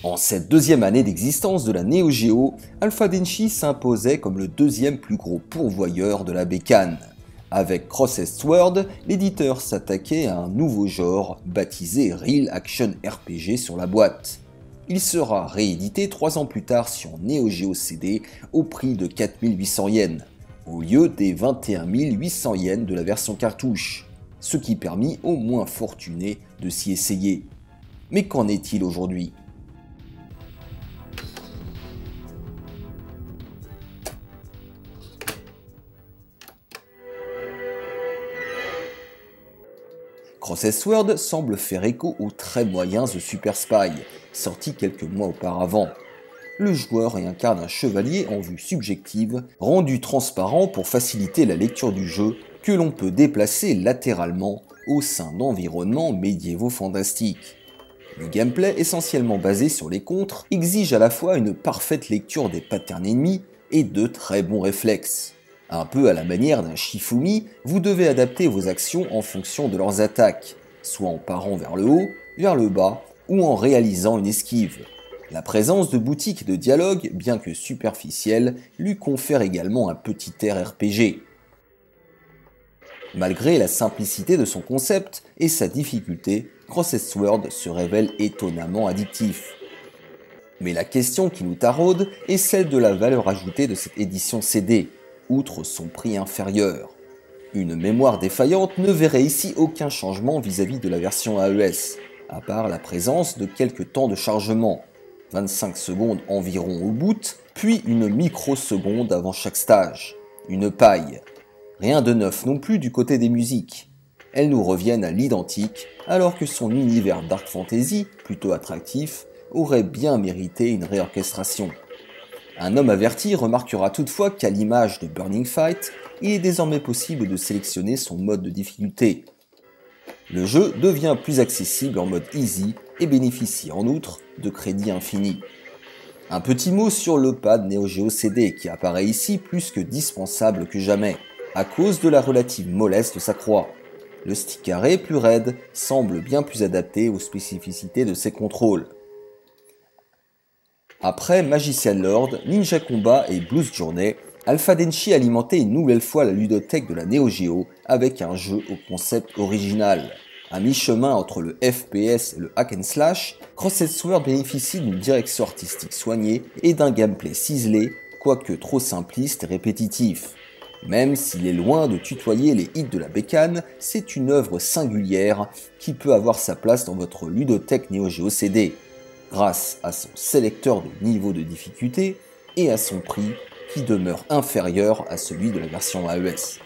En cette deuxième année d'existence de la Neo Geo, Alpha Denshi s'imposait comme le deuxième plus gros pourvoyeur de la bécane. Avec Crossed Sword, l'éditeur s'attaquait à un nouveau genre baptisé Real Action RPG sur la boîte. Il sera réédité 3 ans plus tard sur Neo Geo CD au prix de 4800 yens, au lieu des 21 800 yens de la version cartouche, ce qui permit aux moins fortunés de s'y essayer. Mais qu'en est-il aujourd'hui ? Crossed Sword semble faire écho aux très moyens de Super Spy, sorti quelques mois auparavant. Le joueur y incarne un chevalier en vue subjective, rendu transparent pour faciliter la lecture du jeu, que l'on peut déplacer latéralement au sein d'environnements médiévaux fantastiques. Le gameplay, essentiellement basé sur les contres, exige à la fois une parfaite lecture des patterns ennemis et de très bons réflexes. Un peu à la manière d'un Shifumi, vous devez adapter vos actions en fonction de leurs attaques, soit en parant vers le haut, vers le bas, ou en réalisant une esquive. La présence de boutiques de dialogue, bien que superficielle, lui confère également un petit air RPG. Malgré la simplicité de son concept et sa difficulté, Crossed Sword se révèle étonnamment addictif. Mais la question qui nous taraude est celle de la valeur ajoutée de cette édition CD, outre son prix inférieur. Une mémoire défaillante ne verrait ici aucun changement vis-à-vis de la version AES, à part la présence de quelques temps de chargement, 25 secondes environ au boot, puis une microseconde avant chaque stage, une paille. Rien de neuf non plus du côté des musiques. Elles nous reviennent à l'identique, alors que son univers dark fantasy, plutôt attractif, aurait bien mérité une réorchestration. Un homme averti remarquera toutefois qu'à l'image de Burning Fight, il est désormais possible de sélectionner son mode de difficulté. Le jeu devient plus accessible en mode easy et bénéficie en outre de crédits infinis. Un petit mot sur le pad Neo Geo CD qui apparaît ici plus que dispensable que jamais, à cause de la relative mollesse de sa croix. Le stick carré plus raide semble bien plus adapté aux spécificités de ses contrôles. Après Magician Lord, Ninja Combat et Blues Journey, Alpha Denshi alimentait une nouvelle fois la ludothèque de la Neo Geo avec un jeu au concept original. À mi-chemin entre le FPS et le hack and slash, Crossed Sword bénéficie d'une direction artistique soignée et d'un gameplay ciselé, quoique trop simpliste et répétitif. Même s'il est loin de tutoyer les hits de la bécane, c'est une œuvre singulière qui peut avoir sa place dans votre ludothèque Neo Geo CD, grâce à son sélecteur de niveau de difficulté et à son prix qui demeure inférieur à celui de la version AES.